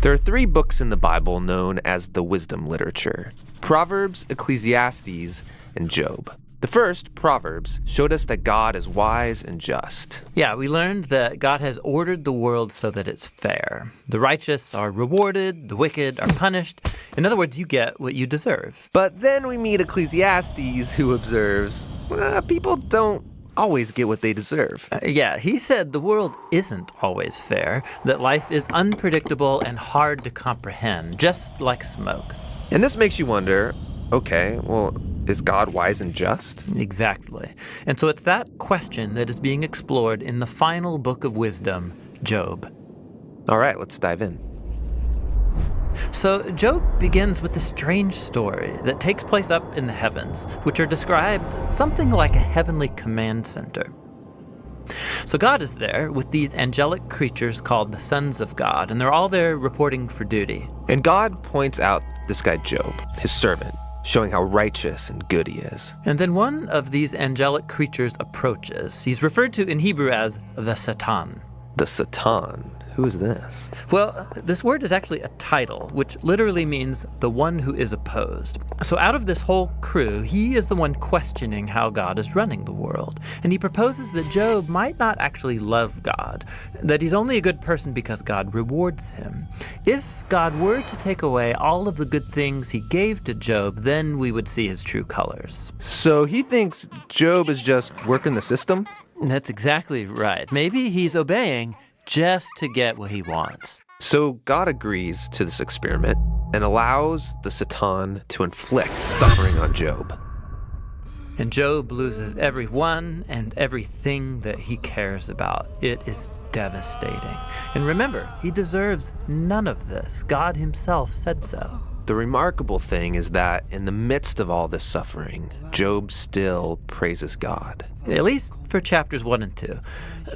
There are 3 books in the Bible known as the wisdom literature: Proverbs, Ecclesiastes, and Job. The first, Proverbs, showed us that God is wise and just. Yeah, we learned that God has ordered the world so that it's fair. The righteous are rewarded, the wicked are punished. In other words, you get what you deserve. But then we meet Ecclesiastes, who observes, people don't always get what they deserve. He said the world isn't always fair, that life is unpredictable and hard to comprehend, just like smoke. And this makes you wonder, okay, well, is God wise and just? Exactly. And so it's that question that is being explored in the final book of wisdom, Job. All right, let's dive in. So Job begins with a strange story that takes place up in the heavens, which are described something like a heavenly command center. So God is there with these angelic creatures called the sons of God, and they're all there reporting for duty. And God points out this guy Job, his servant, showing how righteous and good he is. And then one of these angelic creatures approaches. He's referred to in Hebrew as the Satan. The Satan? Who is this? Well, this word is actually a title, which literally means the one who is opposed. So out of this whole crew, he is the one questioning how God is running the world. And he proposes that Job might not actually love God, that he's only a good person because God rewards him. If God were to take away all of the good things he gave to Job, then we would see his true colors. So he thinks Job is just working the system? That's exactly right. Maybe he's obeying just to get what he wants. So God agrees to this experiment and allows the Satan to inflict suffering on Job. And Job loses everyone and everything that he cares about. It is devastating. And remember, he deserves none of this. God himself said so. The remarkable thing is that in the midst of all this suffering, Job still praises God. At least for chapters 1 and 2.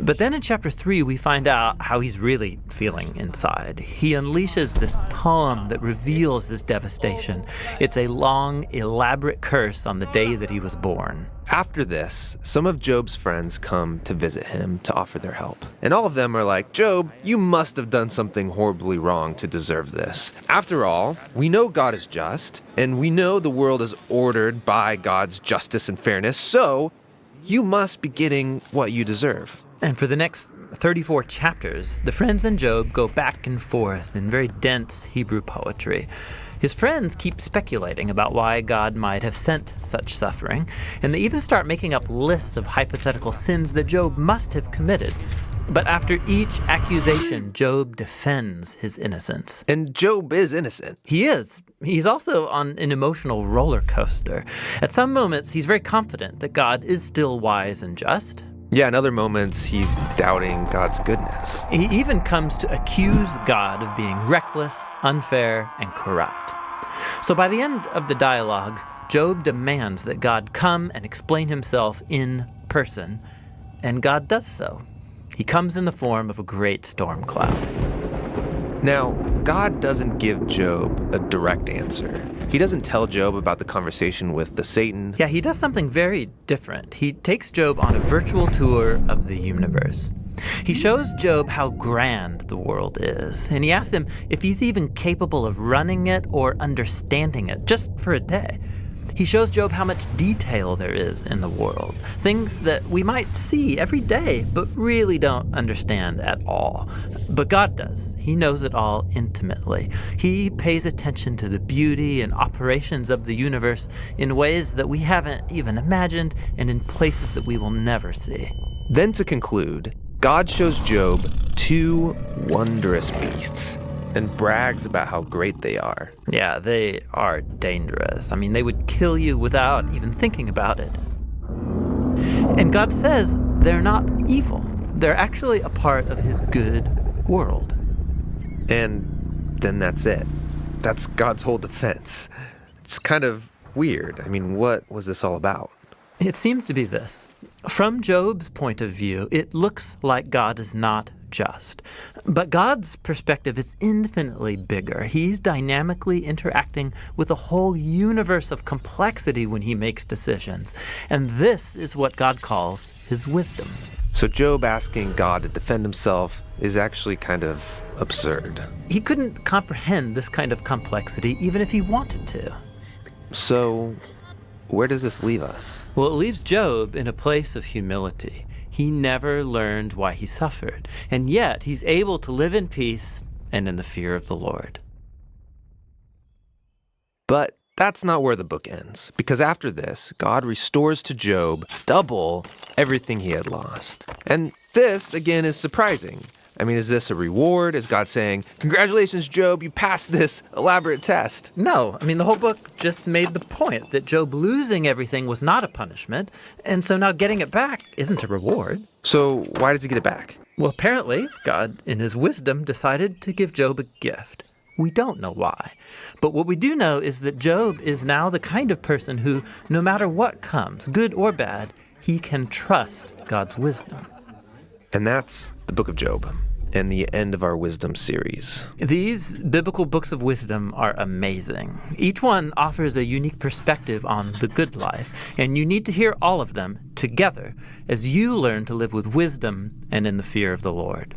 But then in chapter 3, we find out how he's really feeling inside. He unleashes this poem that reveals this devastation. It's a long, elaborate curse on the day that he was born. After this, some of Job's friends come to visit him to offer their help. And all of them are like, Job, you must have done something horribly wrong to deserve this. After all, we know God is just, and we know the world is ordered by God's justice and fairness, so you must be getting what you deserve. And for the next 34 chapters, the friends and Job go back and forth in very dense Hebrew poetry. His friends keep speculating about why God might have sent such suffering, and they even start making up lists of hypothetical sins that Job must have committed. But after each accusation, Job defends his innocence. And Job is innocent. He is. He's also on an emotional roller coaster. At some moments, he's very confident that God is still wise and just. Yeah, in other moments, he's doubting God's goodness. He even comes to accuse God of being reckless, unfair, and corrupt. So by the end of the dialogue, Job demands that God come and explain himself in person, and God does so. He comes in the form of a great storm cloud. Now, God doesn't give Job a direct answer. He doesn't tell Job about the conversation with the Satan. Yeah, he does something very different. He takes Job on a virtual tour of the universe. He shows Job how grand the world is, and he asks him if he's even capable of running it or understanding it, just for a day. He shows Job how much detail there is in the world, things that we might see every day, but really don't understand at all. But God does. He knows it all intimately. He pays attention to the beauty and operations of the universe in ways that we haven't even imagined and in places that we will never see. Then to conclude, God shows Job 2 wondrous beasts and brags about how great they are. Yeah, they are dangerous. I mean, they would kill you without even thinking about it. And God says they're not evil. They're actually a part of his good world. And then that's it. That's God's whole defense. It's kind of weird. I mean, what was this all about? It seems to be this. From Job's point of view, it looks like God is not just. But God's perspective is infinitely bigger. He's dynamically interacting with a whole universe of complexity when he makes decisions. And this is what God calls his wisdom. So Job asking God to defend himself is actually kind of absurd. He couldn't comprehend this kind of complexity even if he wanted to. So where does this leave us? Well, it leaves Job in a place of humility. He never learned why he suffered, and yet he's able to live in peace and in the fear of the Lord. But that's not where the book ends, because after this, God restores to Job double everything he had lost. And this, again, is surprising. I mean, is this a reward? Is God saying, "Congratulations, Job, you passed this elaborate test"? No, I mean, the whole book just made the point that Job losing everything was not a punishment, and so now getting it back isn't a reward. So why does he get it back? Well, apparently, God, in his wisdom, decided to give Job a gift. We don't know why. But what we do know is that Job is now the kind of person who, no matter what comes, good or bad, he can trust God's wisdom. And that's the book of Job, and the end of our wisdom series. These biblical books of wisdom are amazing. Each one offers a unique perspective on the good life, and you need to hear all of them together as you learn to live with wisdom and in the fear of the Lord.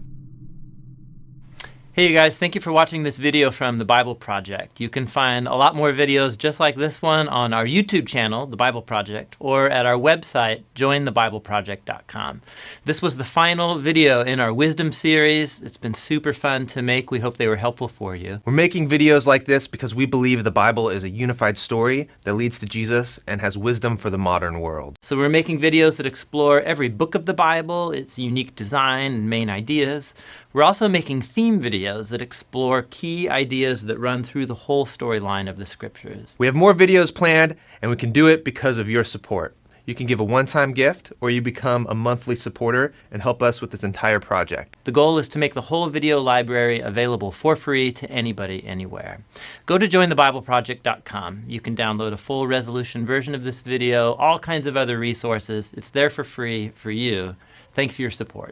Hey you guys, thank you for watching this video from the Bible Project. You can find a lot more videos just like this one on our YouTube channel, The Bible Project, or at our website, jointhebibleproject.com. This was the final video in our Wisdom series. It's been super fun to make. We hope they were helpful for you. We're making videos like this because we believe the Bible is a unified story that leads to Jesus and has wisdom for the modern world. So we're making videos that explore every book of the Bible, its unique design and main ideas. We're also making theme videos that explore key ideas that run through the whole storyline of the Scriptures. We have more videos planned, and we can do it because of your support. You can give a one-time gift, or you become a monthly supporter and help us with this entire project. The goal is to make the whole video library available for free to anybody, anywhere. Go to jointhebibleproject.com. You can download a full resolution version of this video, all kinds of other resources. It's there for free for you. Thanks for your support.